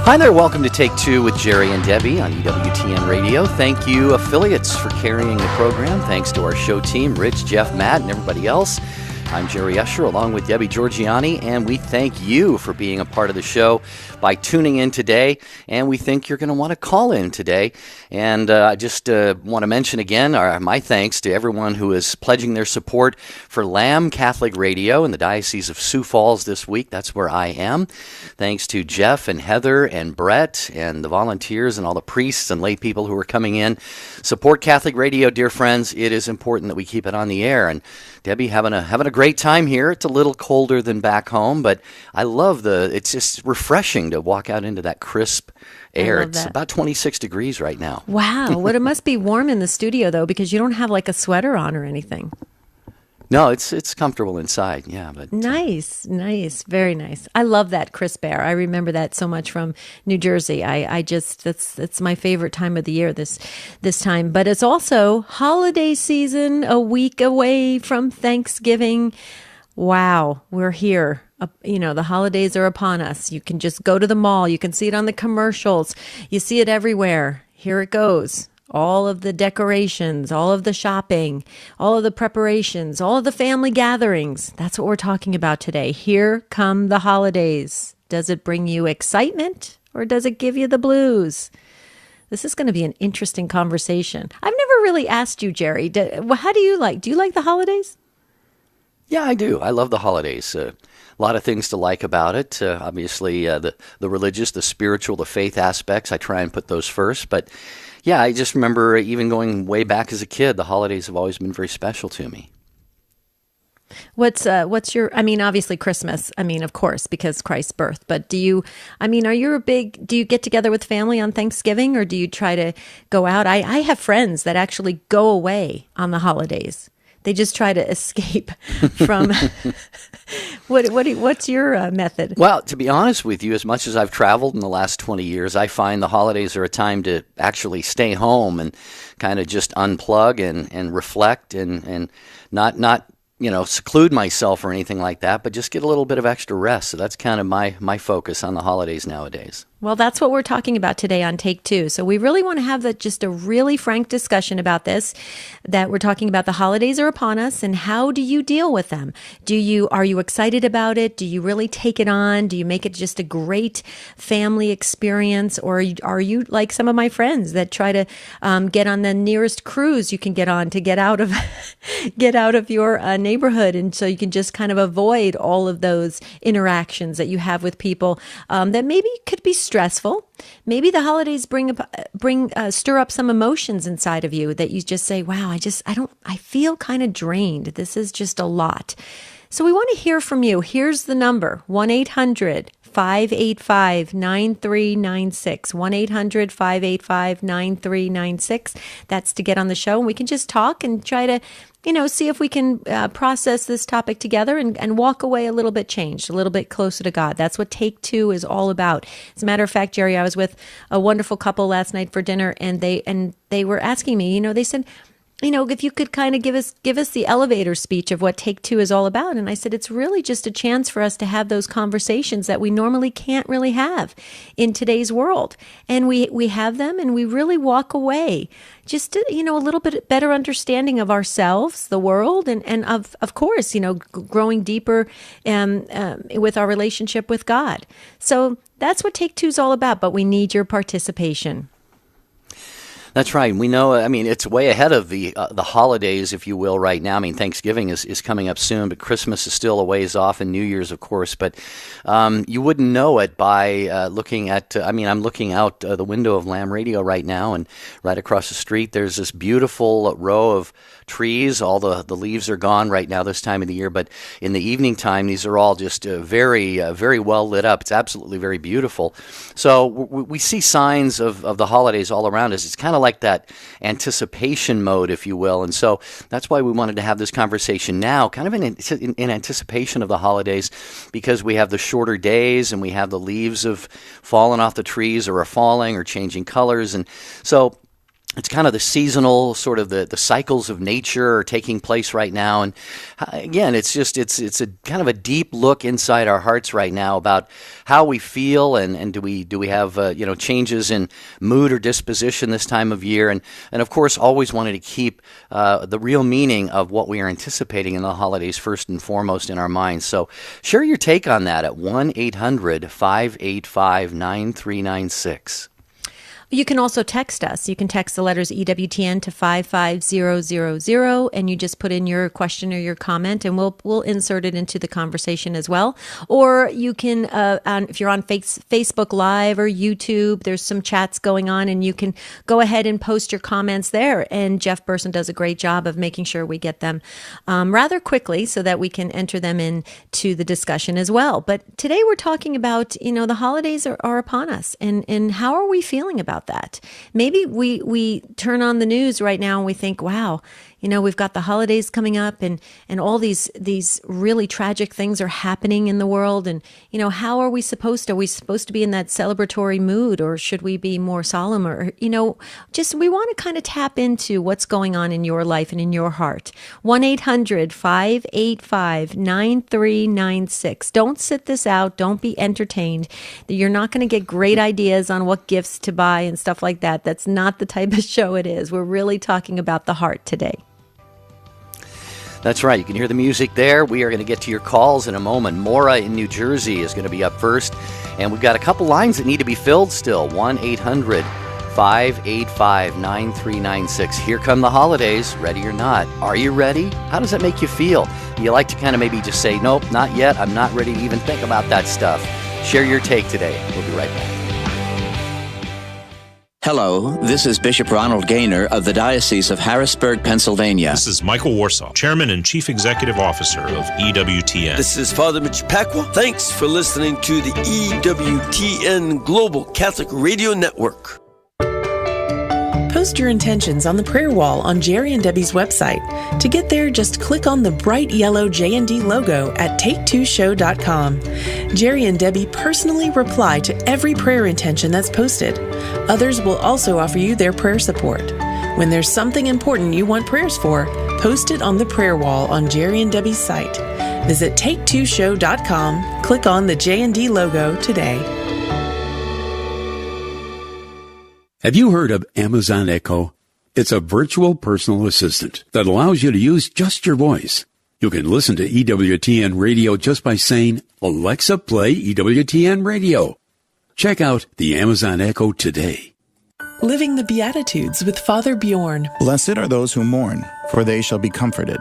Hi there, welcome to Take Two with Jerry and Debbie on EWTN Radio. Thank you, affiliates, for carrying the program. Thanks to our show team, Rich, Jeff, Matt, and everybody else. I'm Jerry Usher along with Debbie Georgiani, and we thank you for being a part of the show by tuning in today, and we think you're going to want to call in today. And I just want to mention again my thanks to everyone who is pledging their support for Lamb Catholic Radio in the Diocese of Sioux Falls this week. That's where I am. Thanks to Jeff and Heather and Brett and the volunteers and all the priests and lay people who are coming in. Support Catholic Radio, dear friends. It is important that we keep it on the air. And Debbie, having a great time here. It's a little colder than back home, but I love it's just refreshing to walk out into that crisp air. It's about 26 degrees right now. Wow. Well, it must be warm in the studio, though, because you don't have like a sweater on or anything. No, it's comfortable inside, yeah. But nice, very nice. I love that crisp air. I remember that so much from New Jersey. I just it's my favorite time of the year this time. But it's also holiday season, a week away from Thanksgiving. Wow, we're here. The holidays are upon us. You can just go to the mall. You can see it on the commercials. You see it everywhere. Here it goes. All of the decorations, all of the shopping, all of the preparations, all of the family gatherings. That's what we're talking about today. Here come the holidays. Does it bring you excitement or does it give you the blues? This is going to be an interesting conversation. I've never really asked you, Jerry, how do you like? Do you like the holidays? Yeah, I do. I love the holidays. A lot of things to like about it. Obviously, the religious, the spiritual, the faith aspects. I try and put those first. But yeah, I just remember even going way back as a kid, the holidays have always been very special to me. What's your, obviously Christmas, of course, because Christ's birth, but do you get together with family on Thanksgiving or do you try to go out? I have friends that actually go away on the holidays. They just try to escape from. What's your method? Well, to be honest with you, as much as I've traveled in the last 20 years, I find the holidays are a time to actually stay home and kind of just unplug and reflect and not seclude myself or anything like that, but just get a little bit of extra rest. So that's kind of my focus on the holidays nowadays. Well, that's what we're talking about today on Take Two. So we really want to have just a really frank discussion about this, that we're talking about the holidays are upon us and how do you deal with them? Are you excited about it? Do you really take it on? Do you make it just a great family experience? Or are you like some of my friends that try to get on the nearest cruise you can get on to get out of your neighborhood, and so you can just kind of avoid all of those interactions that you have with people that maybe could be stressful. Maybe the holidays stir up some emotions inside of you that you just say, wow, I feel kind of drained. This is just a lot. So we want to hear from you. Here's the number, 1-800-585-9396, 1-800-585-9396. That's to get on the show, and we can just talk and try to see if we can process this topic together and walk away a little bit changed, a little bit closer to God. That's what Take Two is all about. As a matter of fact, Jerry, I was with a wonderful couple last night for dinner, and they were asking me, they said, if you could kind of give us the elevator speech of what Take Two is all about. And I said, it's really just a chance for us to have those conversations that we normally can't really have in today's world. And we have them, and we really walk away just a little bit better understanding of ourselves, the world, and of course, growing deeper with our relationship with God. So that's what Take Two is all about, but we need your participation. That's right. We know, it's way ahead of the holidays, if you will, right now. Thanksgiving is coming up soon, but Christmas is still a ways off, and New Year's, of course. But you wouldn't know it by looking at, I'm looking out the window of Lamb Radio right now, and right across the street, there's this beautiful row of trees. All the leaves are gone right now this time of the year, but in the evening time, these are all just very, very well lit up. It's absolutely very beautiful. So we see signs of the holidays all around us. It's kind of like that anticipation mode, if you will. And so that's why we wanted to have this conversation now, kind of in anticipation of the holidays, because we have the shorter days and we have the leaves of falling off the trees or are falling or changing colors. And so it's kind of the seasonal, sort of the cycles of nature are taking place right now. And again, it's a kind of a deep look inside our hearts right now about how we feel, and do we have changes in mood or disposition this time of year, and of course always wanted to keep the real meaning of what we are anticipating in the holidays first and foremost in our minds. So share your take on that at 1-800-585-9396. You can also text us. You can text the letters EWTN to 55000, and you just put in your question or your comment, and we'll insert it into the conversation as well. Or you can, if you're on Facebook Live or YouTube, there's some chats going on, and you can go ahead and post your comments there. And Jeff Burson does a great job of making sure we get them rather quickly so that we can enter them into the discussion as well. But today we're talking about, the holidays are upon us, and how are we feeling about that? Maybe we turn on the news right now and we think, wow, we've got the holidays coming up, and all these really tragic things are happening in the world. And, how are we supposed to be in that celebratory mood, or should we be more solemn? Or, just we want to kind of tap into what's going on in your life and in your heart. 1-800-585-9396. Don't sit this out. Don't be entertained. You're not going to get great ideas on what gifts to buy and stuff like that. That's not the type of show it is. We're really talking about the heart today. That's right. You can hear the music there. We are going to get to your calls in a moment. Maura in New Jersey is going to be up first. And we've got a couple lines that need to be filled still. 1-800-585-9396. Here come the holidays, ready or not. Are you ready? How does that make you feel? You like to kind of maybe just say, nope, not yet. I'm not ready to even think about that stuff. Share your take today. We'll be right back. Hello, this is Bishop Ronald Gaynor of the Diocese of Harrisburg, Pennsylvania. This is Michael Warsaw, Chairman and Chief Executive Officer of EWTN. This is Father Mitch Pacwa. Thanks for listening to the EWTN Global Catholic Radio Network. Post your intentions on the prayer wall on Jerry and Debbie's website. To get there, just click on the bright yellow J&D logo at take2show.com. Jerry and Debbie personally reply to every prayer intention that's posted. Others will also offer you their prayer support. When there's something important you want prayers for, post it on the prayer wall on Jerry and Debbie's site. Visit take2show.com, click on the J&D logo today. Have you heard of Amazon Echo? It's a virtual personal assistant that allows you to use just your voice. You can listen to EWTN Radio just by saying, Alexa, play EWTN Radio. Check out the Amazon Echo today. Living the Beatitudes with Father Bjorn. Blessed are those who mourn, for they shall be comforted.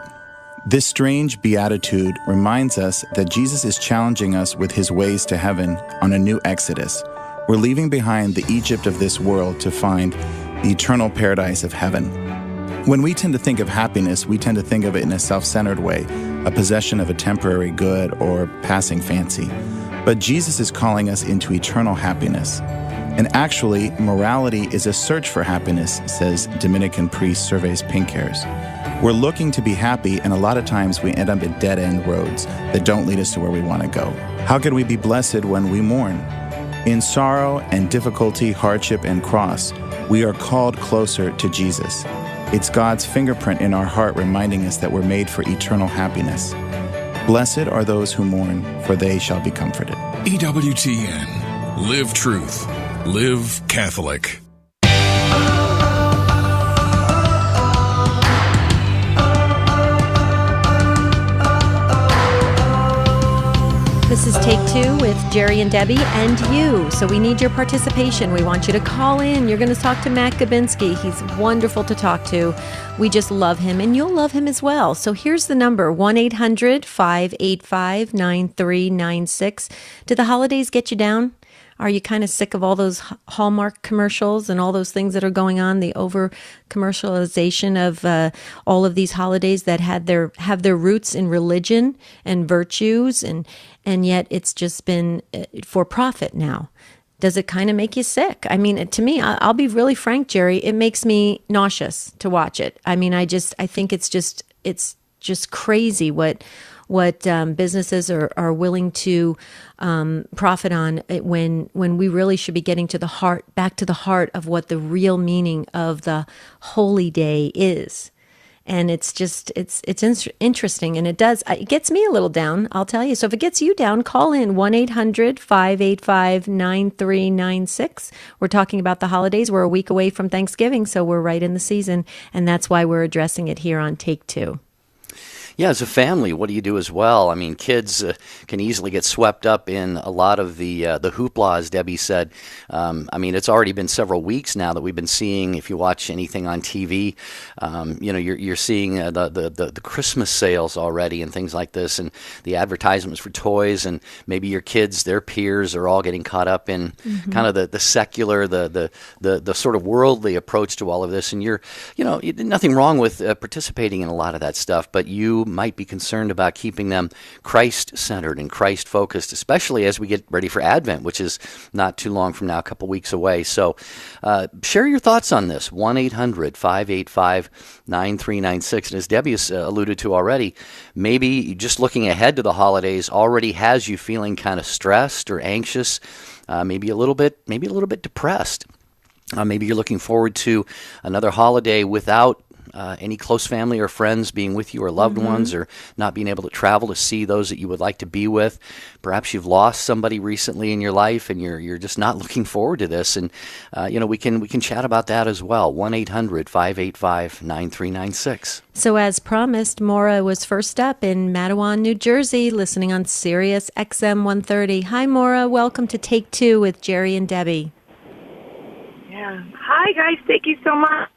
This strange beatitude reminds us that Jesus is challenging us with his ways to heaven on a new exodus. We're leaving behind the Egypt of this world to find the eternal paradise of heaven. When we tend to think of happiness, we tend to think of it in a self-centered way, a possession of a temporary good or passing fancy. But Jesus is calling us into eternal happiness. And actually, morality is a search for happiness, says Dominican priest Surveys Pink Hairs. We're looking to be happy, and a lot of times we end up at dead-end roads that don't lead us to where we want to go. How can we be blessed when we mourn? In sorrow and difficulty, hardship and cross, we are called closer to Jesus. It's God's fingerprint in our heart reminding us that we're made for eternal happiness. Blessed are those who mourn, for they shall be comforted. EWTN. Live truth. Live Catholic. This is Take Two with Jerry and Debbie and you. So we need your participation. We want you to call in. You're going to talk to Matt Gabinski. He's wonderful to talk to. We just love him, and you'll love him as well. So here's the number, 1-800-585-9396. Did the holidays get you down? Are you kind of sick of all those Hallmark commercials and all those things that are going on, the over-commercialization of all of these holidays that have their roots in religion and virtues, and yet it's just been for profit now? Does it kind of make you sick? I mean, to me, I'll be really frank, Jerry, it makes me nauseous to watch it. I mean, I think it's just crazy what businesses are willing to profit on when we really should be getting to back to the heart of what the real meaning of the holy day is. And it's interesting, and it gets me a little down, I'll tell you. So if it gets you down, call in 1-800-585-9396. We're talking about the holidays. We're a week away from Thanksgiving, so we're right in the season, and that's why we're addressing it here on Take Two. Yeah, as a family, what do you do as well? I mean, kids can easily get swept up in a lot of the hoopla, as Debbie said. I mean, it's already been several weeks now that we've been seeing, if you watch anything on TV, you're seeing the Christmas sales already and things like this, and the advertisements for toys, and maybe your kids, their peers, are all getting caught up in kind of the secular, the sort of worldly approach to all of this. And nothing wrong with participating in a lot of that stuff, but you might be concerned about keeping them Christ-centered and Christ-focused, especially as we get ready for Advent, which is not too long from now, a couple weeks away. So share your thoughts on this, 1-800-585-9396. And as Debbie has alluded to already, maybe just looking ahead to the holidays already has you feeling kind of stressed or anxious, maybe a little bit depressed. Maybe you're looking forward to another holiday without any close family or friends being with you, or loved ones, or not being able to travel to see those that you would like to be with. Perhaps you've lost somebody recently in your life, and you're just not looking forward to this. And we can chat about that as well. 1-800-585-9396. So as promised, Maura was first up in Matawan, New Jersey, listening on Sirius XM 130. Hi, Maura. Welcome to Take Two with Jerry and Debbie. Yeah. Hi, guys. Thank you so much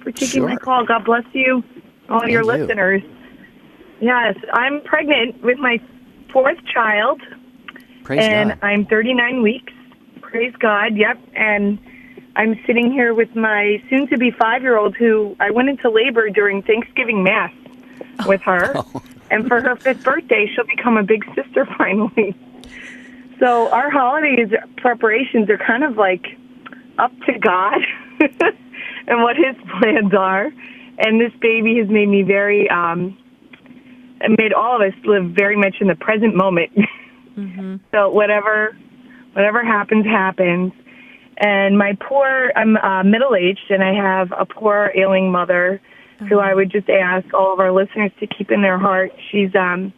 for taking my call. God bless you, all your listeners. Yes, I'm pregnant with my fourth child. Praise God. I'm 39 weeks. Praise God, yep. And I'm sitting here with my soon-to-be 5-year-old who I went into labor during Thanksgiving Mass with her. And for her 5th birthday, she'll become a big sister finally. So our holidays preparations are kind of like up to God. And what his plans are. And this baby has made me made all of us live very much in the present moment. So whatever happens, happens. And I'm middle-aged, and I have a poor ailing mother who I would just ask all of our listeners to keep in their heart. She had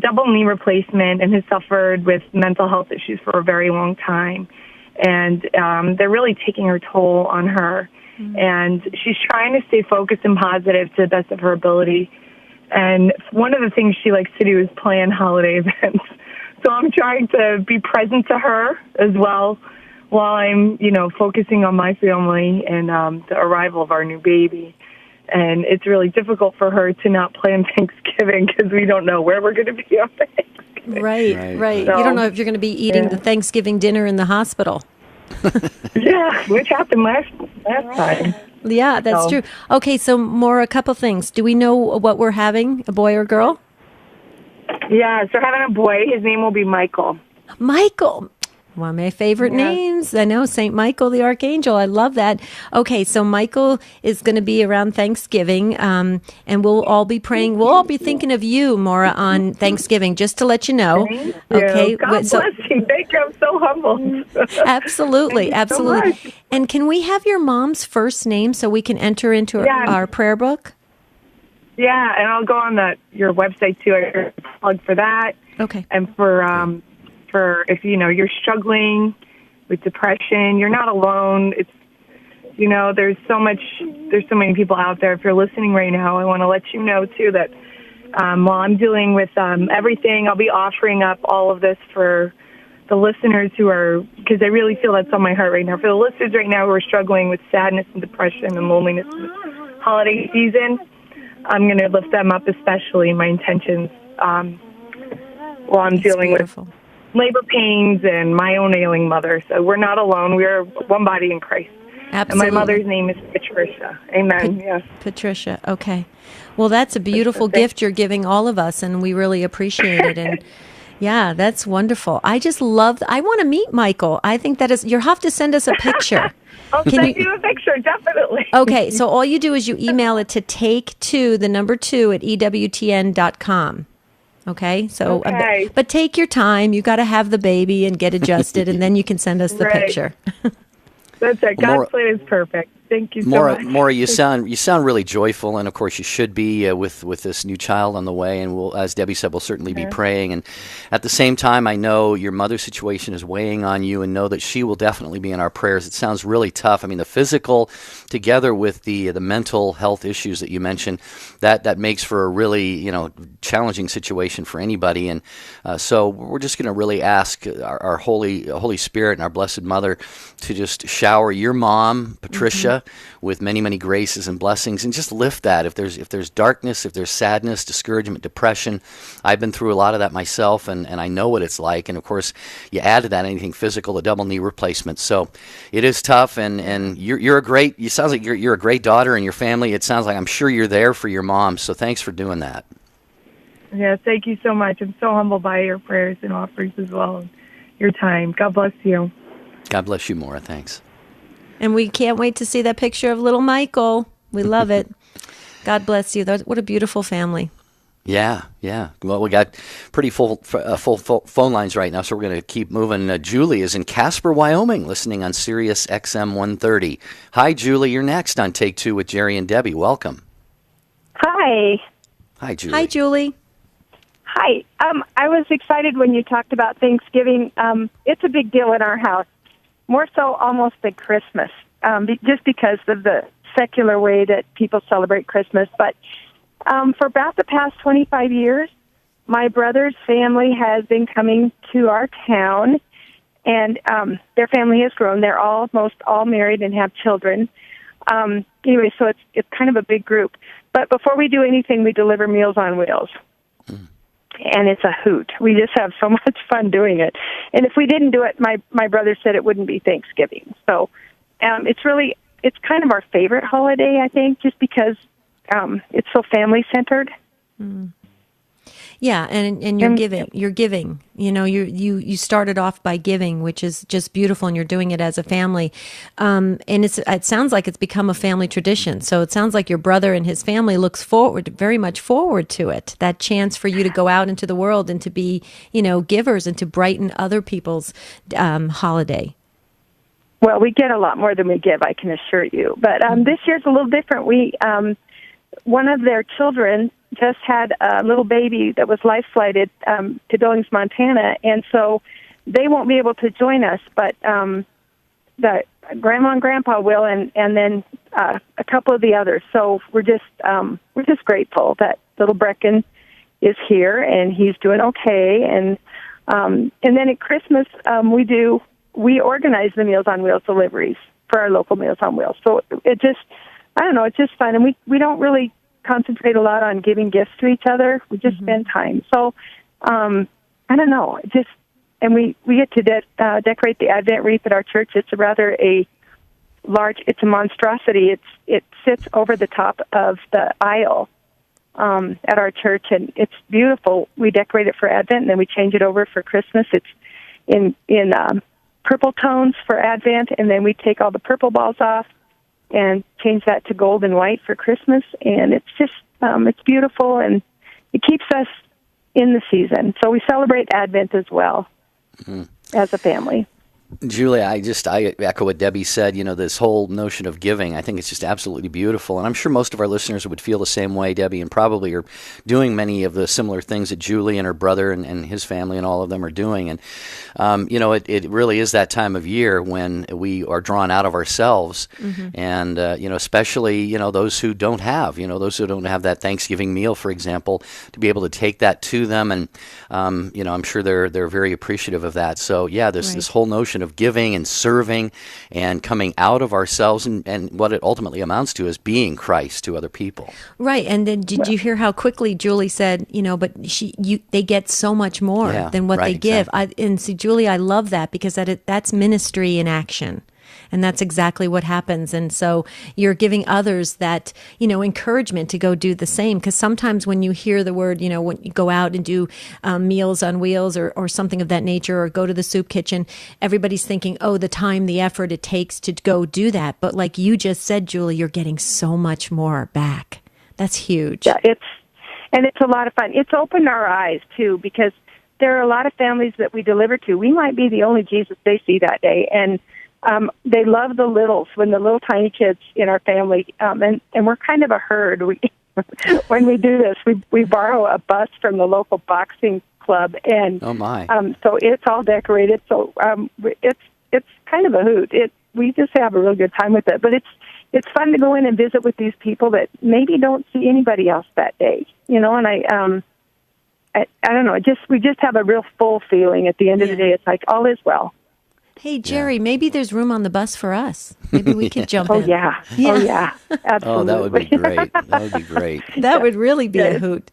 double knee replacement and has suffered with mental health issues for a very long time. And they're really taking her toll on her. And she's trying to stay focused and positive to the best of her ability. And one of the things she likes to do is plan holiday events. So I'm trying to be present to her as well while I'm, focusing on my family and the arrival of our new baby. And it's really difficult for her to not plan Thanksgiving because we don't know where we're going to be on Thanksgiving. Right. So, you don't know if you're going to be eating the Thanksgiving dinner in the hospital. Yeah, which happened last time. Yeah, that's true. Okay, so Maura, a couple things. Do we know what we're having, a boy or girl? Yeah, so having a boy. His name will be Michael. Michael. One of my favorite names. I know, St. Michael the Archangel. I love that. Okay, so Michael is going to be around Thanksgiving, and we'll all be praying. We'll all be thinking of you, Maura, on Thanksgiving, just to let you know. Thank you. Okay, God bless you. Thank you. I'm so humbled. Absolutely. So and can we have your mom's first name so we can enter into our prayer book? Yeah, and I'll go on your website, too. I can plug for that. Okay. And for if you're struggling with depression, you're not alone. It's there's so many people out there. If you're listening right now, I want to let you know too that while I'm dealing with everything, I'll be offering up all of this for the listeners because I really feel that's on my heart right now. For the listeners right now who are struggling with sadness and depression and loneliness in this holiday season, I'm going to lift them up, especially my intentions while I'm dealing with labor pains and my own ailing mother. So we're not alone. We are one body in Christ. Absolutely. And my mother's name is Patricia. Amen. Yes. Patricia. Okay. Well, that's a beautiful gift you're giving all of us, and we really appreciate it. And yeah, that's wonderful. I just love. I want to meet Michael. I think that is. You have to send us a picture. I'll send you a picture, definitely. Okay, so all you do is you email it to take2, the number 2, at EWTN.com. Okay, so Okay. but take your time. You got to have the baby and get adjusted, and then you can send us the Right. picture. That's it. Well, God's plan is perfect. Thank you so Maura, much. Maura, you sound really joyful, and of course you should be with this new child on the way. And we'll, as Debbie said, we'll certainly be praying. And at the same time, I know your mother's situation is weighing on you, and know that she will definitely be in our prayers. It sounds really tough. I mean, the physical, together with the mental health issues that you mentioned, that makes for a really challenging situation for anybody. And so we're just going to really ask our Holy Spirit and our Blessed Mother to just shower your mom, Patricia, with many, many graces and blessings, and just lift that. If there's darkness, if there's sadness, discouragement, depression, I've been through a lot of that myself, and I know what it's like. And of course, you add to that anything physical, a double knee replacement. So it is tough, and you're a great. You sounds like you're a great daughter, and your family. It sounds like I'm sure you're there for your mom. So thanks for doing that. Yeah, thank you so much. I'm so humbled by your prayers and offerings as well, and your time. God bless you. God bless you, Maura. Thanks. And we can't wait to see that picture of little Michael. We love it. God bless you. What a beautiful family. Yeah. Well, we got pretty full phone lines right now, so we're going to keep moving. Julie is in Casper, Wyoming, listening on Sirius XM 130. Hi, Julie. You're next on Take Two with Jerry and Debbie. Welcome. Hi. Hi, Julie. Hi, Julie. Hi. I was excited when you talked about Thanksgiving. It's a big deal in our house, more so almost than Christmas, just because of the secular way that people celebrate Christmas. But for about the past 25 years, my brother's family has been coming to our town, and their family has grown. They're almost all married and have children. Anyway, so it's kind of a big group. But before we do anything, we deliver Meals on Wheels. And it's a hoot. We just have so much fun doing it. And if we didn't do it, my brother said it wouldn't be Thanksgiving. So it's kind of our favorite holiday, I think, just because it's so family-centered. Yeah, and you're giving. You started off by giving, which is just beautiful, and you're doing it as a family. And it sounds like it's become a family tradition. So it sounds like your brother and his family looks very much forward to it. That chance for you to go out into the world and to be, givers and to brighten other people's holiday. Well, we get a lot more than we give, I can assure you. But this year's a little different. One of their children just had a little baby that was life-flighted to Billings, Montana, and so they won't be able to join us, but the grandma and grandpa will, and then a couple of the others. So we're just grateful that little Brecken is here and he's doing okay. And then at Christmas we organize the Meals on Wheels deliveries for our local Meals on Wheels. So it's just fun, and we don't really concentrate a lot on giving gifts to each other. We just spend time. So, I don't know. And we get to decorate the Advent wreath at our church. It's it's a monstrosity. It sits over the top of the aisle at our church, and it's beautiful. We decorate it for Advent, and then we change it over for Christmas. It's in purple tones for Advent, and then we take all the purple balls off and change that to gold and white for Christmas. And it's just, it's beautiful, and it keeps us in the season. So we celebrate Advent as well as a family. Julie, I echo what Debbie said. This whole notion of giving, I think it's just absolutely beautiful. And I'm sure most of our listeners would feel the same way, Debbie, and probably are doing many of the similar things that Julie and her brother and his family and all of them are doing. And, it really is that time of year when we are drawn out of ourselves. And, especially, those who don't have that Thanksgiving meal, for example, to be able to take that to them. And, I'm sure they're very appreciative of that. So, yeah, this whole notion of giving and serving and coming out of ourselves, and what it ultimately amounts to is being Christ to other people. Right. And then did you hear how quickly Julie said, but they get so much more than what they give. Exactly. And see, Julie, I love that, because that's ministry in action. And that's exactly what happens. And so you're giving others that, encouragement to go do the same. Because sometimes when you hear the word, when you go out and do Meals on Wheels or something of that nature, or go to the soup kitchen, everybody's thinking, oh, the time, the effort it takes to go do that. But like you just said, Julie, you're getting so much more back. That's huge. Yeah, and it's a lot of fun. It's opened our eyes, too, because there are a lot of families that we deliver to. We might be the only Jesus they see that day, and they love the littles, when the little tiny kids in our family, and we're kind of a herd. When we do this, we borrow a bus from the local boxing club, and oh my! So it's all decorated. So it's kind of a hoot. We just have a real good time with it. But it's fun to go in and visit with these people that maybe don't see anybody else that day, And I don't know. We just have a real full feeling at the end of the day. It's like all is well. Hey, Jerry, maybe there's room on the bus for us. Maybe we could jump in. Oh, yeah. Oh, yeah. Absolutely. Oh, that would be great. That would be great. That would really be a hoot.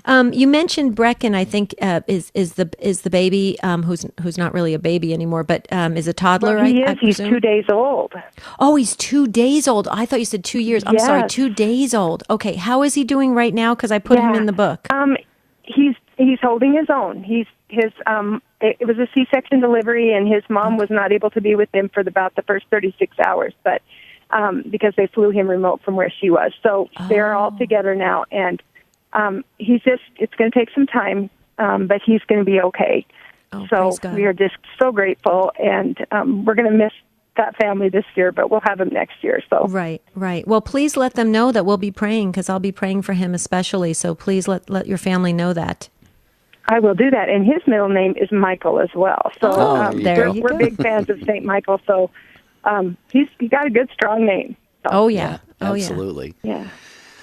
You mentioned Brecken, I think, is the baby who's not really a baby anymore, but is a toddler, well, he I is. He's presume? 2 days old. Oh, he's 2 days old. I thought you said 2 years. I'm sorry, 2 days old. Okay, how is he doing right now? Because I put him in the book. He's holding his own. It was a C-section delivery, and his mom was not able to be with him for about the first 36 hours, but because they flew him remote from where she was. So they're all together now, and it's going to take some time, but he's going to be okay. Oh, so we are just so grateful, and we're going to miss that family this year, but we'll have him next year. So Right. Well, please let them know that we'll be praying, because I'll be praying for him especially. So please let your family know that. I will do that. And his middle name is Michael as well. So we're big fans of St. Michael. So he's got a good, strong name. So. Oh, yeah. Absolutely. Yeah.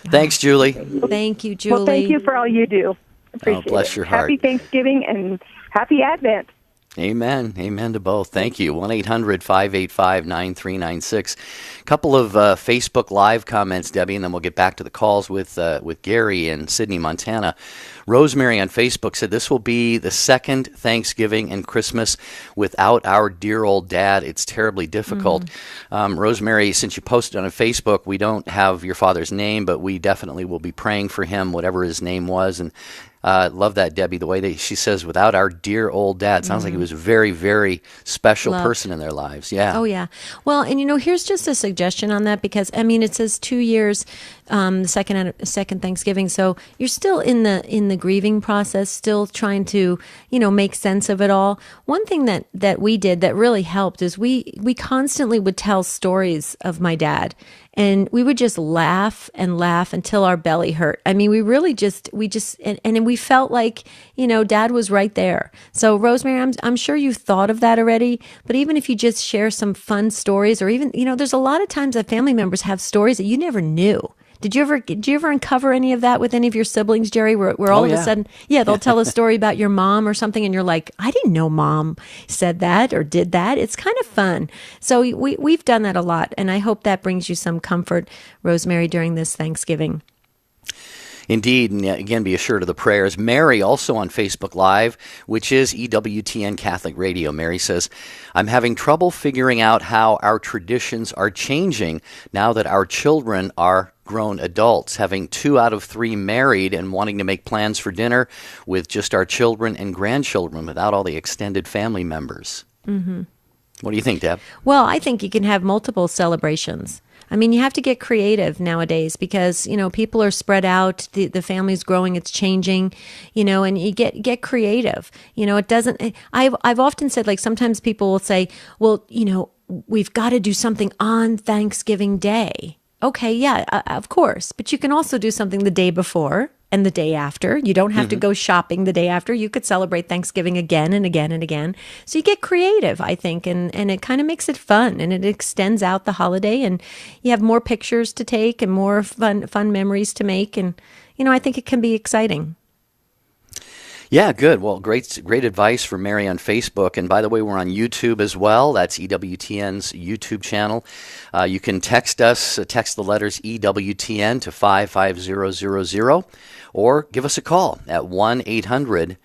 Thanks, Julie. Thank you, Julie. Well, thank you for all you do. Appreciate bless it. your heart. Happy Thanksgiving and happy Advent. Amen. Amen to both. Thank you. 1-800-585-9396. A couple of Facebook Live comments, Debbie, and then we'll get back to the calls with Gary in Sydney, Montana. Rosemary on Facebook said, this will be the second Thanksgiving and Christmas without our dear old dad. It's terribly difficult. Rosemary, since you posted on Facebook, we don't have your father's name, but we definitely will be praying for him, whatever his name was. And love that, Debbie, the way that she says, without our dear old dad. Sounds like he was a very, very special person in their lives. Yeah. Oh, yeah. Well, and here's just a suggestion on that, because, it says 2 years, the second Thanksgiving. So you're still in the grieving process, still trying to, make sense of it all. One thing that we did that really helped is we constantly would tell stories of my dad. And we would just laugh and laugh until our belly hurt. We really and we felt like, Dad was right there. So Rosemary, I'm sure you've thought of that already, but even if you just share some fun stories, or even, there's a lot of times that family members have stories that you never knew. Did you ever uncover any of that with any of your siblings, Jerry, where all of a sudden, they'll tell a story about your mom or something, and you're like, I didn't know Mom said that or did that. It's kind of fun. So we've done that a lot, and I hope that brings you some comfort, Rosemary, during this Thanksgiving. Indeed, and again, be assured of the prayers. Mary, also on Facebook Live, which is EWTN Catholic Radio. Mary says, I'm having trouble figuring out how our traditions are changing now that our children are grown adults, having 2 out of 3 married and wanting to make plans for dinner with just our children and grandchildren without all the extended family members. Mm-hmm. What do you think, Deb? Well, I think you can have multiple celebrations. You have to get creative nowadays, because, people are spread out, the family's growing, it's changing, and you get creative. It doesn't, I've often said, like, sometimes people will say, well, we've got to do something on Thanksgiving Day. Okay, yeah, of course. But you can also do something the day before and the day after. You don't have to go shopping the day after. You could celebrate Thanksgiving again and again and again. So you get creative, I think, and it kind of makes it fun, and it extends out the holiday, and you have more pictures to take and more fun memories to make. And, I think it can be exciting. Yeah, good. Well, great advice from Mary on Facebook. And by the way, we're on YouTube as well. That's EWTN's YouTube channel. You can text us, text the letters EWTN to 55000, or give us a call at 1-800-585-9396,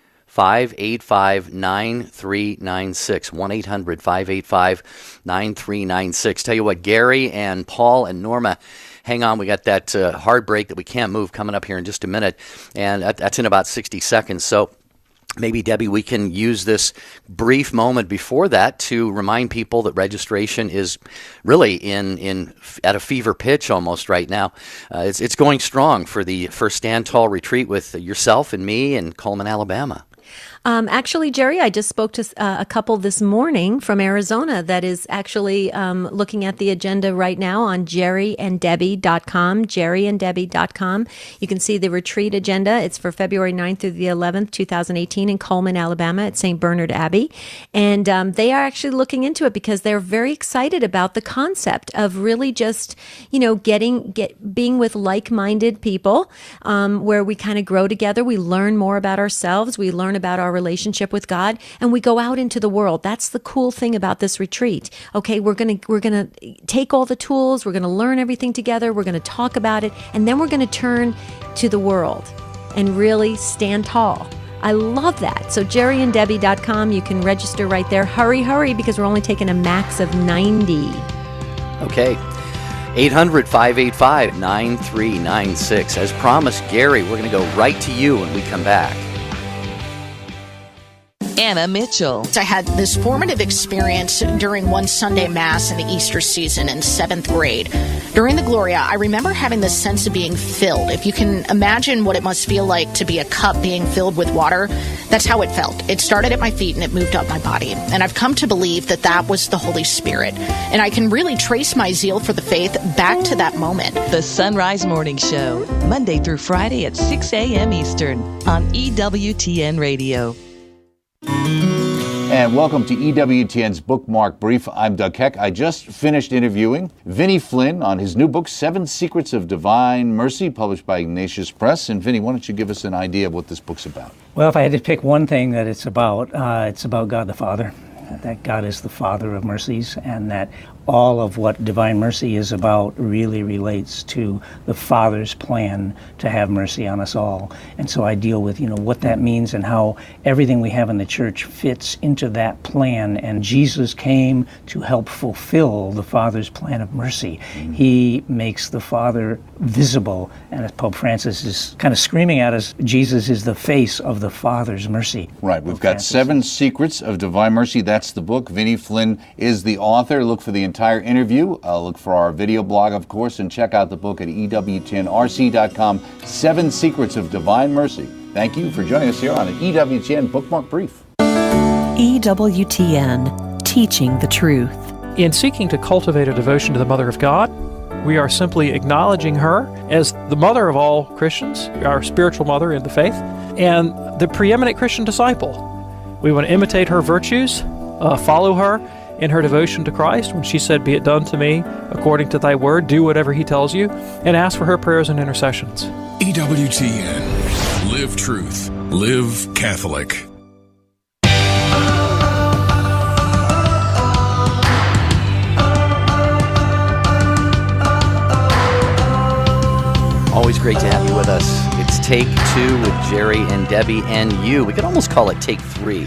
1-800-585-9396. Tell you what, Gary and Paul and Norma, hang on, we got that hard break that we can't move coming up here in just a minute, and that's in about 60 seconds. So maybe, Debbie, we can use this brief moment before that to remind people that registration is really at a fever pitch almost right now. It's going strong for the first Stand Tall retreat with yourself and me in Coleman, Alabama. Actually, Jerry, I just spoke to a couple this morning from Arizona that is actually looking at the agenda right now on jerryanddebbie.com, jerryanddebbie.com. You can see the retreat agenda. It's for February 9th through the 11th, 2018 in Coleman, Alabama at St. Bernard Abbey. And they are actually looking into it because they're very excited about the concept of really just, being with like-minded people where we kind of grow together. We learn more about ourselves. We learn about our relationship with God, and we go out into the world. That's the cool thing about this retreat. Okay, we're gonna take all the tools, we're gonna learn everything together, we're gonna talk about it, and then we're gonna turn to the world and really stand tall. I love that. So jerryanddebbie.com, you can register right there. Hurry, because we're only taking a max of 90. Okay. 800-585-9396. As promised, Gary, we're going to go right to you when we come back. Anna Mitchell. I had this formative experience during one Sunday Mass in the Easter season in 7th grade. During the Gloria, I remember having this sense of being filled. If you can imagine what it must feel like to be a cup being filled with water, that's how it felt. It started at my feet and it moved up my body. And I've come to believe that that was the Holy Spirit. And I can really trace my zeal for the faith back to that moment. The Sunrise Morning Show, Monday through Friday at 6 a.m. Eastern on EWTN Radio. And welcome to EWTN's Bookmark Brief. I'm Doug Keck. I just finished interviewing Vinny Flynn on his new book, 7 Secrets of Divine Mercy, published by Ignatius Press. And Vinny, why don't you give us an idea of what this book's about? Well, if I had to pick one thing that it's about God the Father. That God is the Father of mercies, and that all of what divine mercy is about really relates to the Father's plan to have mercy on us all. And so I deal with, what that means and how everything we have in the church fits into that plan. And Jesus came to help fulfill the Father's plan of mercy. Mm-hmm. He makes the Father visible. And as Pope Francis is kind of screaming at us, Jesus is the face of the Father's mercy. Right. We've got 7 Secrets of Divine Mercy. That's the book. Vinny Flynn is the author. Look for the entire interview. Look for our video blog, of course, and check out the book at EWTNRC.com, 7 Secrets of Divine Mercy. Thank you for joining us here on an EWTN Bookmark Brief. EWTN, teaching the truth. In seeking to cultivate a devotion to the Mother of God, we are simply acknowledging her as the mother of all Christians, our spiritual mother in the faith, and the preeminent Christian disciple. We want to imitate her virtues, follow her in her devotion to Christ when she said, "Be it done to me according to thy word," do whatever he tells you, and ask for her prayers and intercessions. EWTN. Live truth. Live Catholic. Always great to have you with us. It's Take 2 with Jerry and Debbie and you. We could almost call it Take 3.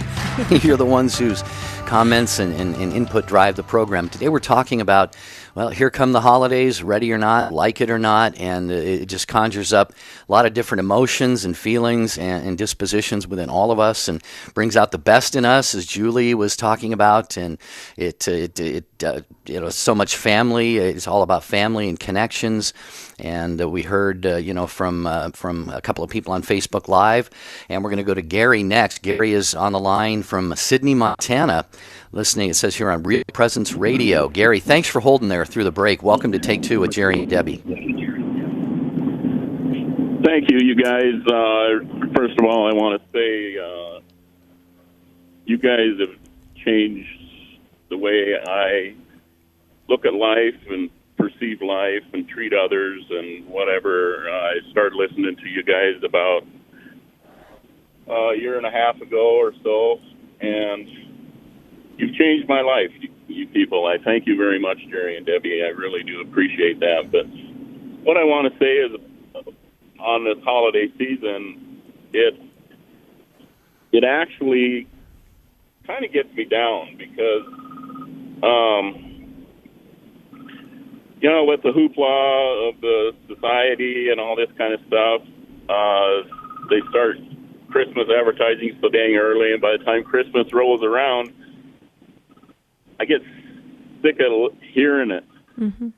You're the ones whose comments and input drive the program. Today we're talking about, well, here come the holidays, ready or not, like it or not, and it just conjures up a lot of different emotions and feelings and dispositions within all of us and brings out the best in us, as Julie was talking about, and it so much family. It's all about family and connections. And we heard, from a couple of people on Facebook Live, and we're going to go to Gary next. Gary is on the line from Sydney, Montana, listening, it says here, on Real Presence Radio. Gary, thanks for holding there through the break. Welcome to Take 2 with Jerry and Debbie. Thank you, you guys. First of all, I want to say you guys have changed the way I look at life and perceive life and treat others and whatever. I started listening to you guys about a year and a half ago or so, and you've changed my life, you people. I thank you very much, Jerry and Debbie. I really do appreciate that. But what I want to say is, on this holiday season, it actually kind of gets me down because, with the hoopla of the society and all this kind of stuff, they start Christmas advertising so dang early, and by the time Christmas rolls around, I get sick of hearing it. Mm-hmm.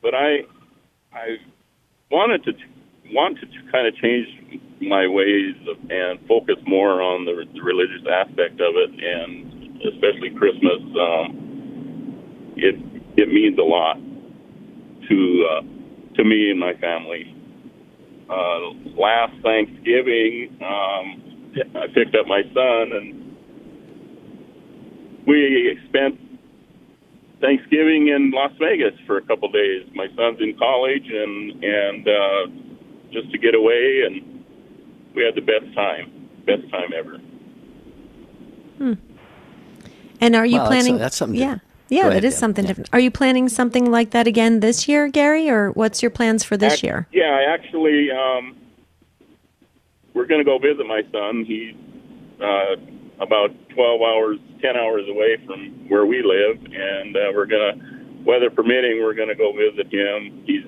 But I want to kind of change my ways and focus more on the religious aspect of it, and especially Christmas. It means a lot to me and my family. Last Thanksgiving, I picked up my son, and we spent Thanksgiving in Las Vegas for a couple days. My son's in college, and just to get away, and we had the best time ever. And are you planning? That's something. Yeah, that is something different. Are you planning something like that again this year, Gary, or what's your plans for this year? Yeah, actually, we're going to go visit my son. He's about 10 hours away from where we live, and we're going to, weather permitting, we're going to go visit him. He's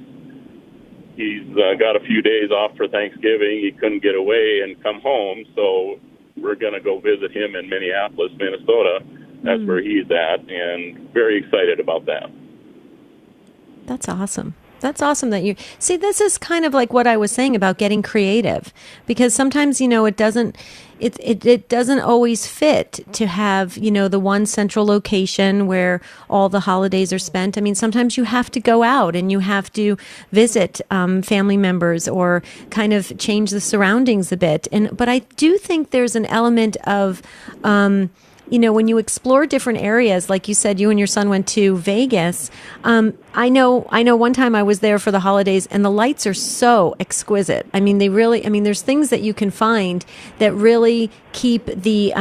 got a few days off for Thanksgiving. He couldn't get away and come home, so we're going to go visit him in Minneapolis, Minnesota. That's where he's at, and very excited about that. That's awesome. That's awesome that you see. This is kind of like what I was saying about getting creative, because sometimes it doesn't always fit to have the one central location where all the holidays are spent. I mean, sometimes you have to go out and you have to visit family members or kind of change the surroundings a bit. But I do think there's an element of when you explore different areas, like you said, you and your son went to Vegas. I know one time I was there for the holidays, and the lights are so exquisite. I mean, there's things that you can find that really keep the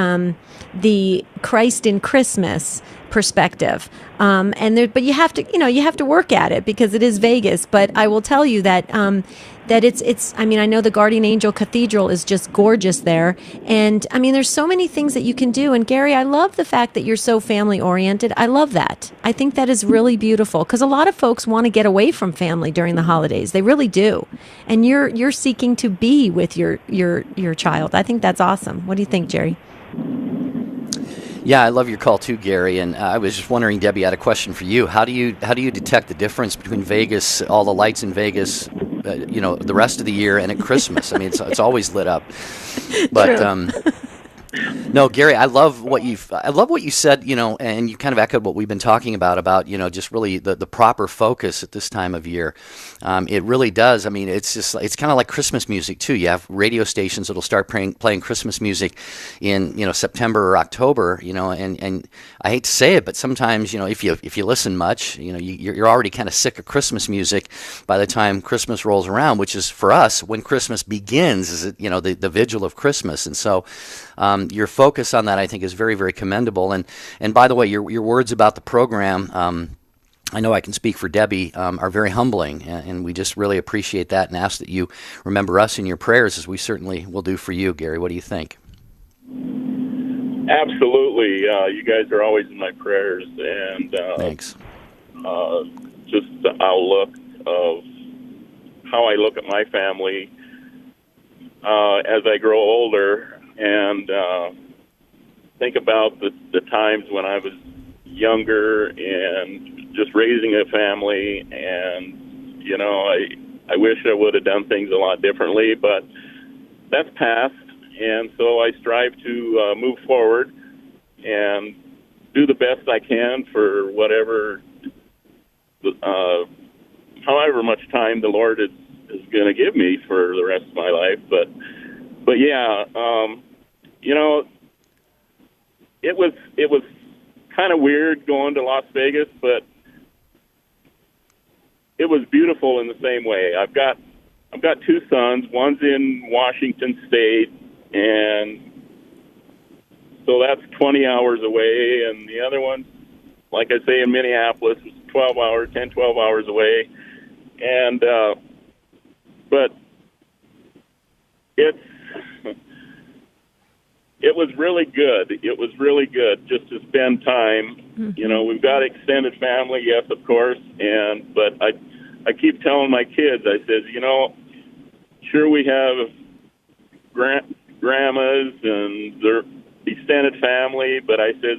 Christ in Christmas perspective. But you have to work at it because it is Vegas. But I will tell you that it's I know the Guardian Angel Cathedral is just gorgeous there. And there's so many things that you can do. And Gary, I love the fact that you're so family oriented. I love that. I think that is really beautiful, because a lot of folks want to get away from family during the holidays. They really do. And you're seeking to be with your child. I think that's awesome. What do you think, Jerry? Yeah, I love your call too, Gary. And I was just wondering, Debbie, I had a question for you. How do you detect the difference between Vegas, all the lights in Vegas, the rest of the year, and at Christmas? I mean, it's always lit up. But no, Gary, I love what you said. And you kind of echoed what we've been talking about just really the proper focus at this time of year. It really does. I mean, it's kind of like Christmas music too. You have radio stations that'll start playing Christmas music in September or October. And I hate to say it, but sometimes if you listen much, you're already kind of sick of Christmas music by the time Christmas rolls around, which is for us when Christmas begins, is the vigil of Christmas. And so your focus on that, I think, is very, very commendable. And by the way, your words about the program, I know I can speak for Debbie, are very humbling, and we just really appreciate that and ask that you remember us in your prayers, as we certainly will do for you, Gary. What do you think? Absolutely. You guys are always in my prayers, and thanks. Just the outlook of how I look at my family as I grow older, and think about the times when I was younger and just raising a family, and I wish I would have done things a lot differently, but that's past, and so I strive to move forward and do the best I can for whatever, however much time the Lord is going to give me for the rest of my life. But yeah, it was kind of weird going to Las Vegas, but it was beautiful in the same way. I've got two sons. One's in Washington State, and so that's 20 hours away, and the other one, like I say, in Minneapolis, is 12 hours away. And but it was really good. It was really good just to spend time. Mm-hmm. We've got extended family, yes, of course, but I keep telling my kids, I said, sure, we have grandmas and their extended family, but I said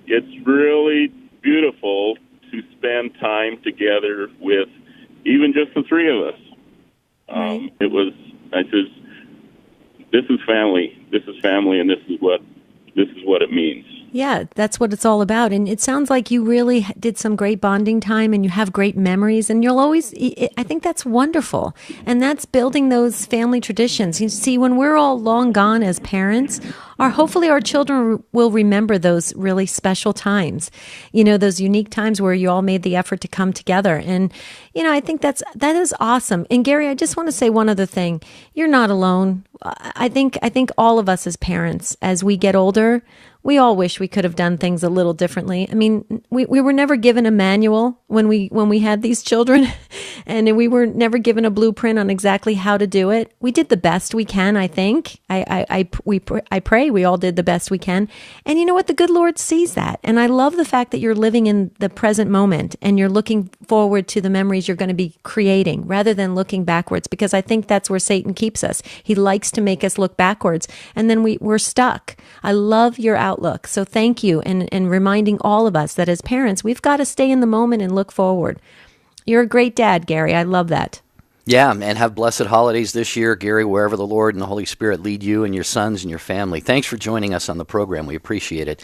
it's really beautiful to spend time together with even just the three of us. I said, this is family. This is family, and this is what it means. Yeah, that's what it's all about. And it sounds like you really did some great bonding time and you have great memories, and you'll always, I think that's wonderful. And that's building those family traditions. You see, when we're all long gone as parents, hopefully our children will remember those really special times, those unique times where you all made the effort to come together. And, I think that is awesome. And Gary, I just want to say one other thing. You're not alone. I think all of us as parents, as we get older, we all wish we could have done things a little differently. I mean, we were never given a manual when we had these children, and we were never given a blueprint on exactly how to do it. We did the best we can, I think. I pray we all did the best we can. And you know what? The good Lord sees that. And I love the fact that you're living in the present moment and you're looking forward to the memories you're going to be creating rather than looking backwards, because I think that's where Satan keeps us. He likes to make us look backwards, and then we're stuck. I love your outlook. So thank you, and reminding all of us that as parents, we've got to stay in the moment and look forward. You're a great dad, Gary. I love that. Yeah, and have blessed holidays this year, Gary, wherever the Lord and the Holy Spirit lead you and your sons and your family. Thanks for joining us on the program. We appreciate it.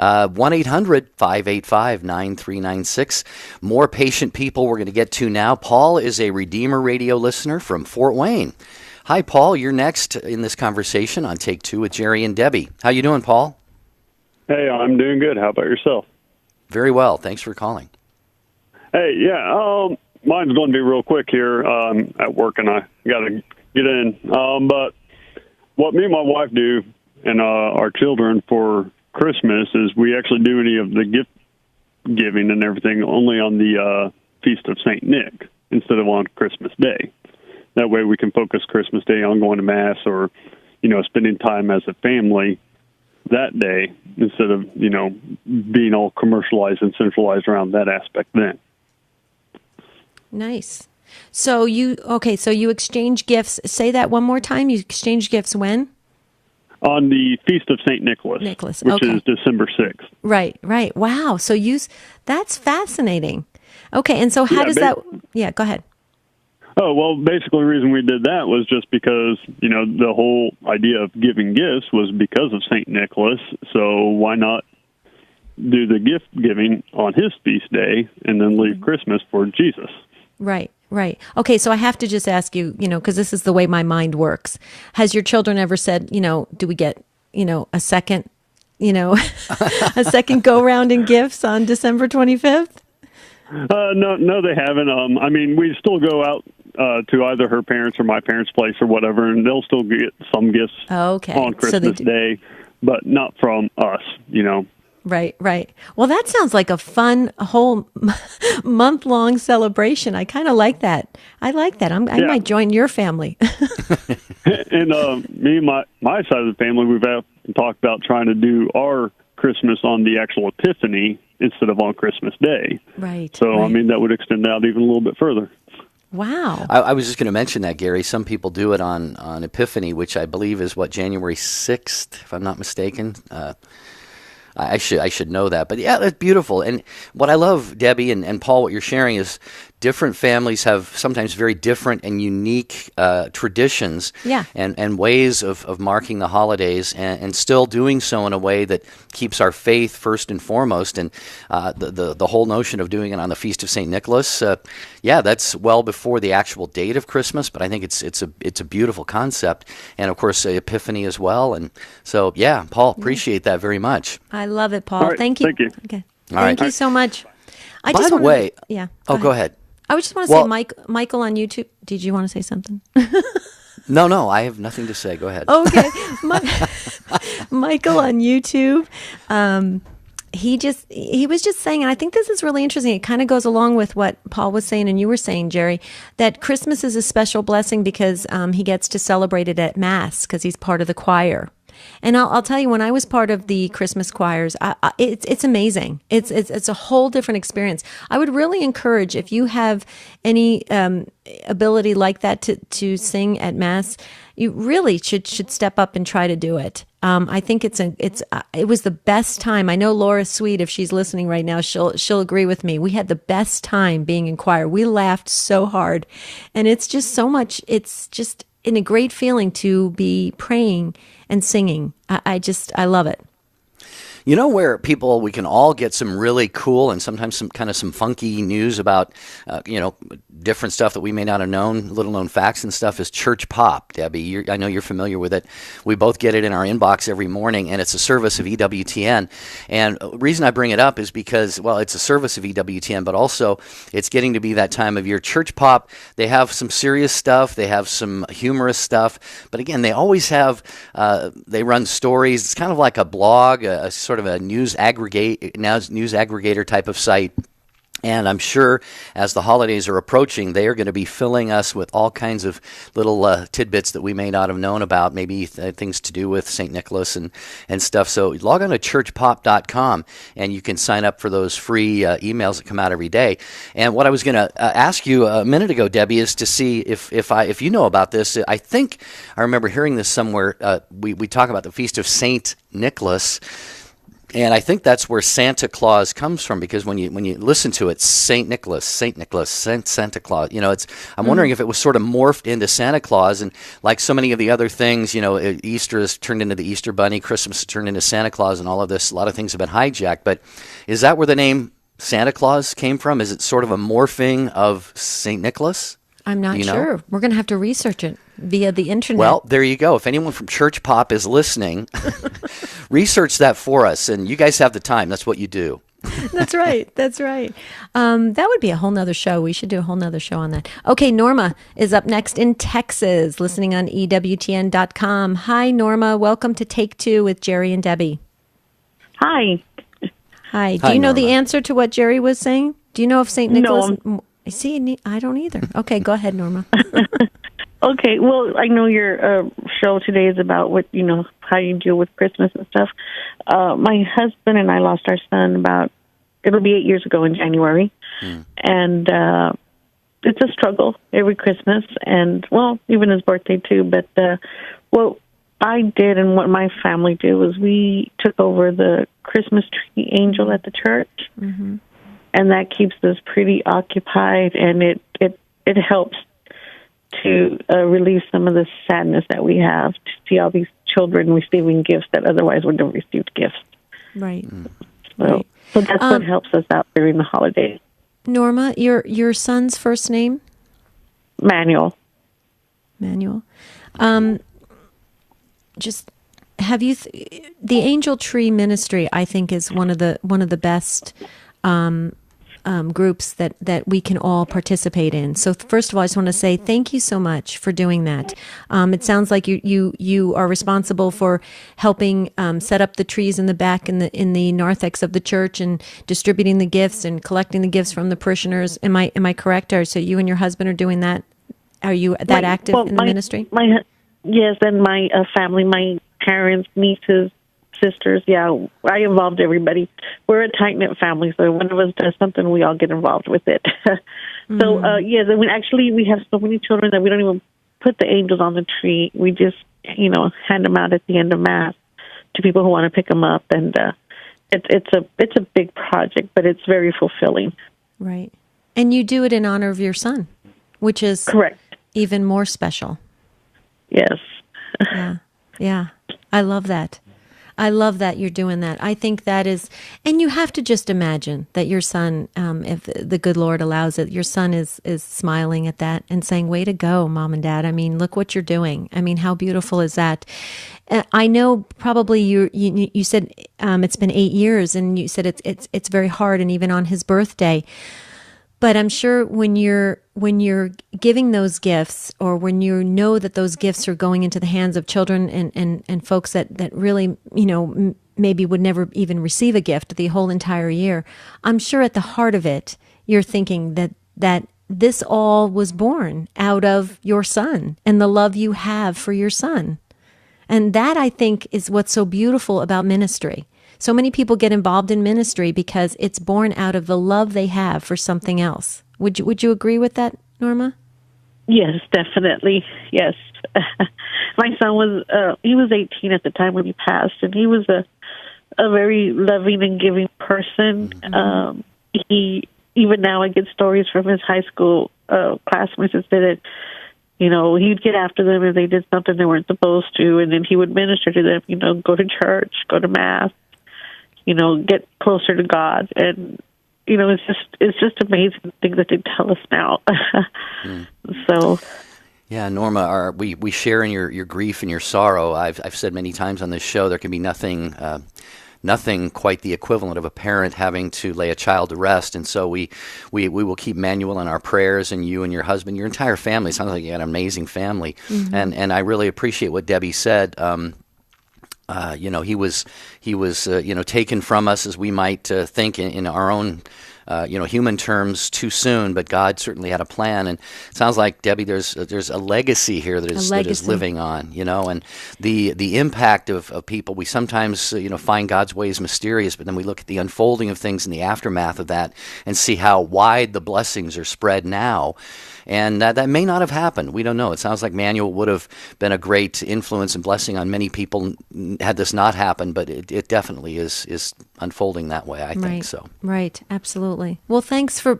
1-800-585-9396. More patient people we're going to get to now. Paul is a Redeemer Radio listener from Fort Wayne. Hi, Paul. You're next in this conversation on Take Two with Jerry and Debbie. How you doing, Paul? Hey, I'm doing good. How about yourself? Very well. Thanks for calling. Hey, yeah, mine's going to be real quick here. At work, and I got to get in. But what me and my wife do and our children for Christmas is we actually do any of the gift giving and everything only on the Feast of St. Nick instead of on Christmas Day. That way we can focus Christmas Day on going to Mass or, spending time as a family that day instead of, being all commercialized and centralized around that aspect then. Nice. So you exchange gifts. Say that one more time. You exchange gifts when? On the Feast of St. Nicholas, which is December 6th. Right. Wow. So that's fascinating. Okay. And so how does that, go ahead. Oh, well, basically the reason we did that was just because, the whole idea of giving gifts was because of St. Nicholas. So why not do the gift giving on his feast day and then leave Christmas for Jesus? Right. Okay, so I have to just ask you, because this is the way my mind works. Has your children ever said, do we get, a second, a second go-round in gifts on December 25th? No, they haven't. I mean, we still go out to either her parents or my parents' place or whatever, and they'll still get some gifts on Christmas Day, but not from us, Right. Well, that sounds like a whole month-long celebration. I kind of like that. I might join your family. And me and my side of the family, we've talked about trying to do our Christmas on the actual Epiphany instead of on Christmas Day. Right. So, I mean, that would extend out even a little bit further. Wow. I was just going to mention that, Gary. Some people do it on Epiphany, which I believe is, January 6th, if I'm not mistaken. I should know that. But yeah, that's beautiful. And what I love, Debbie and Paul, what you're sharing is different families have sometimes very different and unique traditions and ways of marking the holidays and still doing so in a way that keeps our faith first and foremost. And the whole notion of doing it on the Feast of St. Nicholas, that's well before the actual date of Christmas, but I think it's a beautiful concept. And of course, Epiphany as well. And so, Paul, appreciate that very much. I love it, Paul. Right, thank you. Thank you. Okay. All right. Thank you so much. By the way, go ahead. I just want to say, Michael on YouTube. Did you want to say something? No, I have nothing to say. Go ahead. Okay, Michael on YouTube. He was just saying, and I think this is really interesting. It kind of goes along with what Paul was saying and you were saying, Jerry, that Christmas is a special blessing because he gets to celebrate it at Mass because he's part of the choir. And I'll tell you, when I was part of the Christmas choirs, it's amazing. It's a whole different experience. I would really encourage, if you have any ability like that to sing at Mass, you really should step up and try to do it. I think it was the best time. I know Laura Sweet, if she's listening right now, she'll agree with me. We had the best time being in choir. We laughed so hard, and it's just so much. It's just a great feeling to be praying and singing. I love it. You know where we can all get some really cool and sometimes some funky news about, different stuff that we may not have known, little known facts and stuff, is Church Pop. Debbie, I know you're familiar with it. We both get it in our inbox every morning, and it's a service of EWTN. And the reason I bring it up is because, well, it's a service of EWTN, but also it's getting to be that time of year. Church Pop, they have some serious stuff. They have some humorous stuff. But again, they always have, they run stories. It's kind of like a blog, a sort of a news aggregator type of site. And I'm sure as the holidays are approaching, they are going to be filling us with all kinds of little tidbits that we may not have known about, maybe things to do with St. Nicholas and stuff. So log on to churchpop.com and you can sign up for those free emails that come out every day. And what I was going to ask you a minute ago, Debbie, is to see if you know about this. I think I remember hearing this somewhere. We talk about the Feast of St. Nicholas. And I think that's where Santa Claus comes from, because when you listen to it, St. Nicholas, Santa Claus, I'm wondering if it was sort of morphed into Santa Claus, and like so many of the other things, Easter has turned into the Easter Bunny, Christmas has turned into Santa Claus, and all of this, a lot of things have been hijacked. But is that where the name Santa Claus came from? Is it sort of a morphing of St. Nicholas? I'm not sure. We're going to have to research it via the internet. Well, there you go. If anyone from Church Pop is listening, research that for us. And you guys have the time. That's what you do. That's right. That's right. That would be a whole nother show. We should do a whole nother show on that. Okay, Norma is up next in Texas, listening on EWTN.com. Hi, Norma. Welcome to Take Two with Jerry and Debbie. Hi. Hi. Do you know the answer to what Jerry was saying? Do you know if St. Nicholas... No. See, I don't either. Okay, go ahead, Norma. Okay, well, I know your show today is about how you deal with Christmas and stuff. My husband and I lost our son it'll be 8 years ago in January. And it's a struggle every Christmas, and, well, even his birthday too. But what I did and what my family did was we took over the Christmas tree angel at the church. Mm-hmm. And that keeps us pretty occupied, and it helps to relieve some of the sadness that we have to see all these children receiving gifts that otherwise would have received gifts. Right. So that's what helps us out during the holidays. Norma, your son's first name? Manuel. Just have you the Angel Tree Ministry, I think, is one of the best groups that we can all participate in. So first of all, I just want to say thank you so much for doing that. It sounds like you are responsible for helping set up the trees in the back in the narthex of the church, and distributing the gifts and collecting the gifts from the parishioners. Am I correct? So you and your husband are doing that? Are you that active in the ministry? Yes, and my family, my parents, nieces, sisters, I involved everybody. We're a tight-knit family, so when one of us does something, we all get involved with it. So, actually we have so many children that we don't even put the angels on the tree. We just, hand them out at the end of Mass to people who want to pick them up, and it's a big project, but it's very fulfilling. Right. And you do it in honor of your son, which is correct. Even more special. Yes. Yeah. I love that. I love that you're doing that. I think that is, and you have to just imagine that your son, if the good Lord allows it, your son is smiling at that and saying, "Way to go, Mom and Dad. I mean, look what you're doing. I mean, how beautiful is that?" I know probably you said it's been 8 years, and you said it's very hard, and even on his birthday. But I'm sure when you're giving those gifts, or when you know that those gifts are going into the hands of children and folks that really, maybe would never even receive a gift the whole entire year, I'm sure at the heart of it, you're thinking that this all was born out of your son and the love you have for your son. And that, I think, is what's so beautiful about ministry. So many people get involved in ministry because it's born out of the love they have for something else. Would you agree with that, Norma? Yes, definitely. Yes. My son he was 18 at the time when he passed, and he was a very loving and giving person. Even now I get stories from his high school classmates that say that, he'd get after them if they did something they weren't supposed to, and then he would minister to them, go to church, go to mass, get closer to God. And, it's just amazing things that they tell us now. So... Yeah, Norma, we share in your grief and your sorrow. I've said many times on this show there can be nothing quite the equivalent of a parent having to lay a child to rest, and so we will keep Manuel in our prayers, and you and your husband, your entire family. It sounds like you had an amazing family, and I really appreciate what Debbie said. He was taken from us, as we might think in our own human terms, too soon, but God certainly had a plan. And it sounds like, Debbie, there's a legacy here that is living on, and the impact of people. We sometimes find God's ways mysterious, but then we look at the unfolding of things in the aftermath of that and see how wide the blessings are spread now. And that may not have happened. We don't know. It sounds like Manuel would have been a great influence and blessing on many people had this not happened, but it definitely is unfolding that way, I think so. Right, absolutely. Well,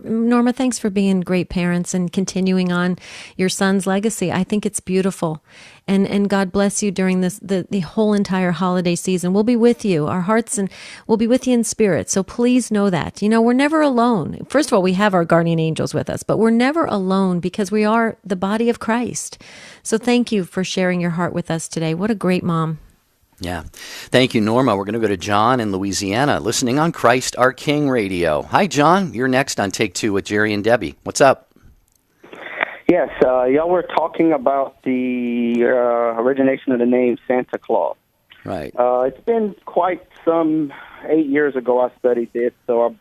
Norma, thanks for being great parents and continuing on your son's legacy. I think it's beautiful. And God bless you during the whole entire holiday season. We'll be with you, our hearts, and we'll be with you in spirit. So please know that. We're never alone. First of all, we have our guardian angels with us, but we're never alone because we are the body of Christ. So thank you for sharing your heart with us today. What a great mom. Yeah. Thank you, Norma. We're going to go to John in Louisiana, listening on Christ Our King Radio. Hi, John. You're next on Take Two with Jerry and Debbie. What's up? Yes, y'all were talking about the origination of the name Santa Claus. Right. It's been quite some 8 years ago I studied this, so I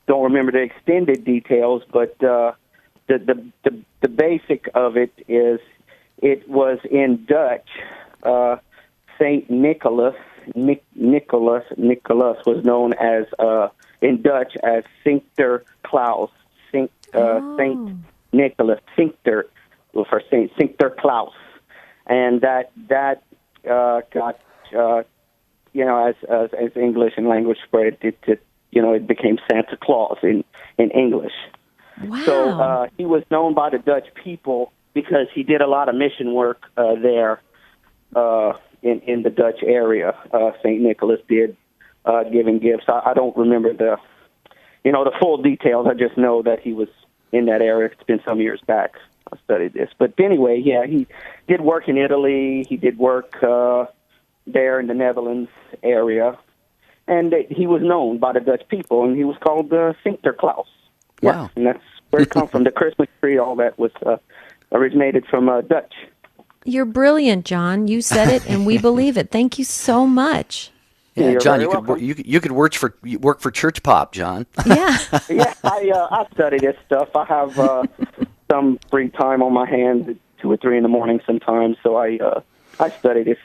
don't remember the extended details, but the basic of it is it was in Dutch. Saint Nicholas was known as in Dutch as Sinterklaas. Saint Nicholas for Saint Sinterklaas, and that got as English and language spread, it became Santa Claus in English. Wow. So he was known by the Dutch people because he did a lot of mission work there in the Dutch area. Saint Nicholas did giving gifts. I don't remember the full details. I just know that he was in that area. It's been some years back I studied this. But anyway, yeah, he did work in Italy. He did work there in the Netherlands area. And he was known by the Dutch people, and he was called Sinterklaas. Wow. Yeah, and that's where it comes from. The Christmas tree, all that was originated from Dutch. You're brilliant, John. You said it, and we believe it. Thank you so much. Yeah, You're John, very you could work for Church Pop, John. Yeah. Yeah, I study this stuff. I have some free time on my hands at 2 or 3 in the morning sometimes, so I study this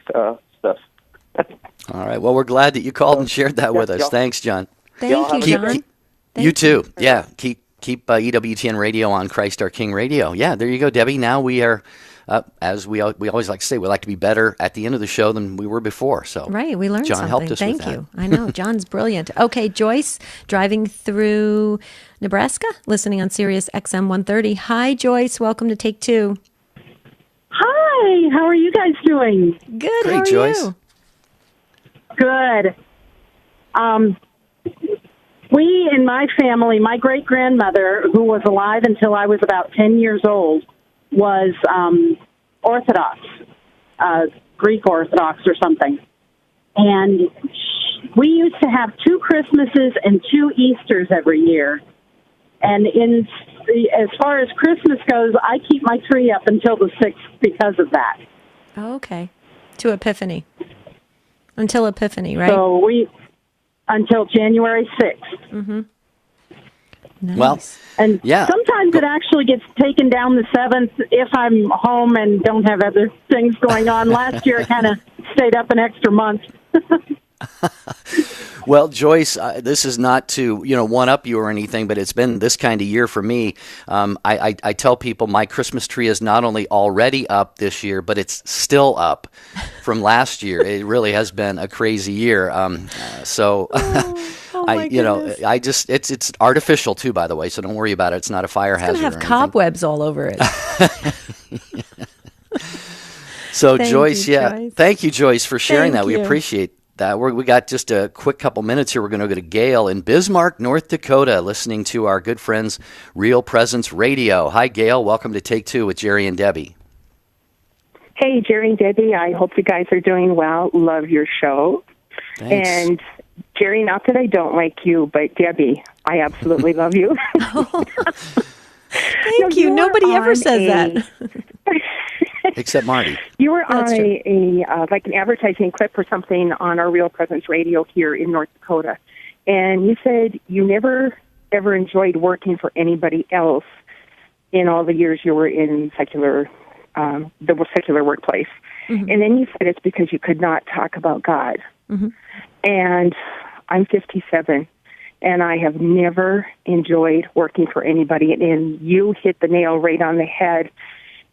stuff. All right. Well, we're glad that you called and shared that with us. Thanks, John. Thank you, John. You too. Yeah. Keep EWTN Radio on Christ Our King Radio. Yeah. There you go, Debbie. Now we are. As we always like to say, we like to be better at the end of the show than we were before. So right, we learned John something. helped us Thank with you. I know John's brilliant. Okay, Joyce, driving through Nebraska, listening on Sirius XM 130. Hi, Joyce. Welcome to Take Two. Hi. How are you guys doing? Good. Great, how are Joyce. you? Good. We in my family, my great grandmother, who was alive until I was about 10 years old, was Orthodox, Greek Orthodox or something. And we used to have 2 Christmases and 2 Easters every year. And as far as Christmas goes, I keep my tree up until the 6th because of that. Oh, okay. To Epiphany. Until Epiphany, right? So until January 6th. Mm-hmm. Nice. Well, And yeah. sometimes it actually gets taken down the 7th if I'm home and don't have other things going on. Last year, it kind of stayed up an extra month. Well, Joyce, this is not to one up you or anything, but it's been this kind of year for me. I tell people my Christmas tree is not only already up this year, but it's still up from last year. It really has been a crazy year. It's artificial too, by the way, so don't worry about it. It's not a fire hazard. It's going to have cobwebs all over it. So, Thank Joyce, you, Joyce. Thank you, Joyce, for sharing Thank that. We you. appreciate that. We got just a quick couple minutes here. We're going to go to Gail in Bismarck, North Dakota, listening to our good friends Real Presence Radio. Hi, Gail. Welcome to Take Two with Jerry and Debbie. Hey, Jerry and Debbie. I hope you guys are doing well. Love your show. Thanks. And Jerry, not that I don't like you, but Debbie, I absolutely love you. Thank you. Nobody ever says that. Except Marty. You were on an advertising clip or something on our Real Presence Radio here in North Dakota, and you said you never ever enjoyed working for anybody else in all the years you were in the secular workplace. Mm-hmm. And then you said it's because you could not talk about God. Mm-hmm. And I'm 57, and I have never enjoyed working for anybody. And you hit the nail right on the head.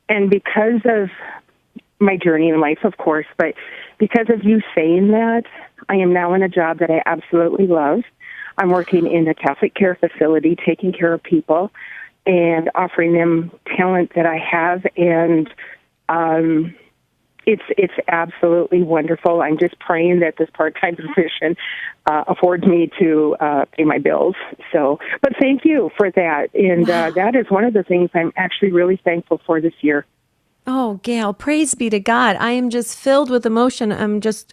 And because of my journey in life, of course, but because of you saying that, I am now in a job that I absolutely love. I'm working in a Catholic care facility, taking care of people and offering them talent that I have. And it's absolutely wonderful. I'm just praying that this part-time position affords me to pay my bills. So, but thank you for that. And that is one of the things I'm actually really thankful for this year. Oh, Gail, praise be to God. I am just filled with emotion. I'm just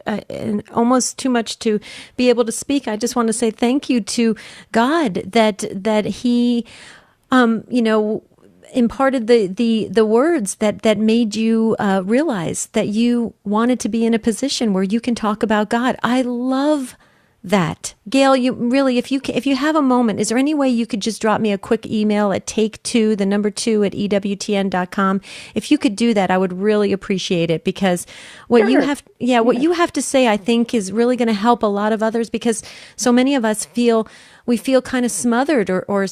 almost too much to be able to speak. I just want to say thank you to God that He, imparted the words that made you realize that you wanted to be in a position where you can talk about God. I love that. Gail, you really, if you have a moment, is there any way you could just drop me a quick email at take2, the number 2 at EWTN.com? If you could do that, I would really appreciate it, because what you have to say, I think, is really going to help a lot of others, because so many of us feel kind of smothered, or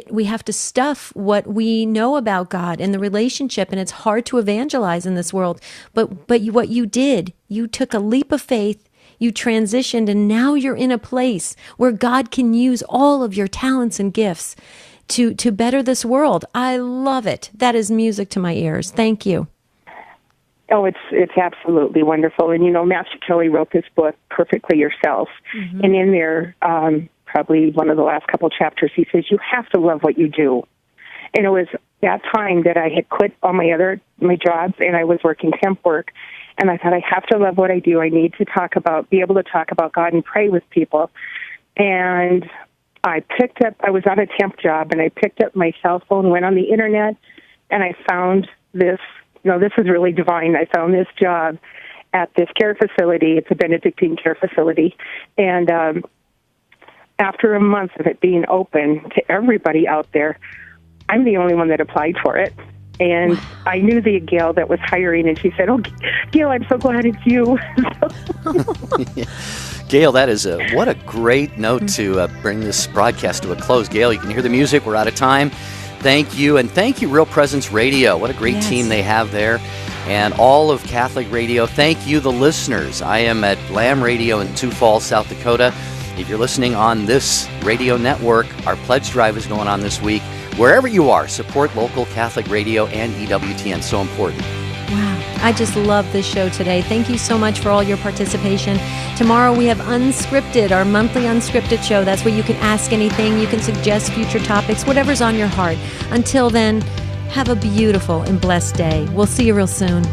we have to stuff what we know about God and the relationship, and it's hard to evangelize in this world. But what you did, you took a leap of faith. You transitioned, and now you're in a place where God can use all of your talents and gifts to better this world. I love it. That is music to my ears. Thank you. Oh, it's absolutely wonderful. And, Master Kelly wrote this book, Perfectly Yourself. Mm-hmm. And in there, probably one of the last couple chapters, he says, you have to love what you do. And it was that time that I had quit all my jobs, and I was working temp work. And I thought, I have to love what I do. I need to be able to talk about God and pray with people. And I was on a temp job, and I picked up my cell phone, went on the internet, and I found this, this is really divine. I found this job at this care facility. It's a Benedictine care facility. And after a month of it being open to everybody out there, I'm the only one that applied for it. And I knew the Gail that was hiring, and she said, "Oh, Gail, I'm so glad it's you." Gail, that is what a great note to bring this broadcast to a close. Gail, you can hear the music. We're out of time. Thank you, and thank you, Real Presence Radio. What a great team they have there, and all of Catholic Radio. Thank you, the listeners. I am at Lamb Radio in Sioux Falls, South Dakota. If you're listening on this radio network, our pledge drive is going on this week. Wherever you are, support local Catholic radio and EWTN. So important. Wow. I just love this show today. Thank you so much for all your participation. Tomorrow we have Unscripted, our monthly unscripted show. That's where you can ask anything. You can suggest future topics, whatever's on your heart. Until then, have a beautiful and blessed day. We'll see you real soon.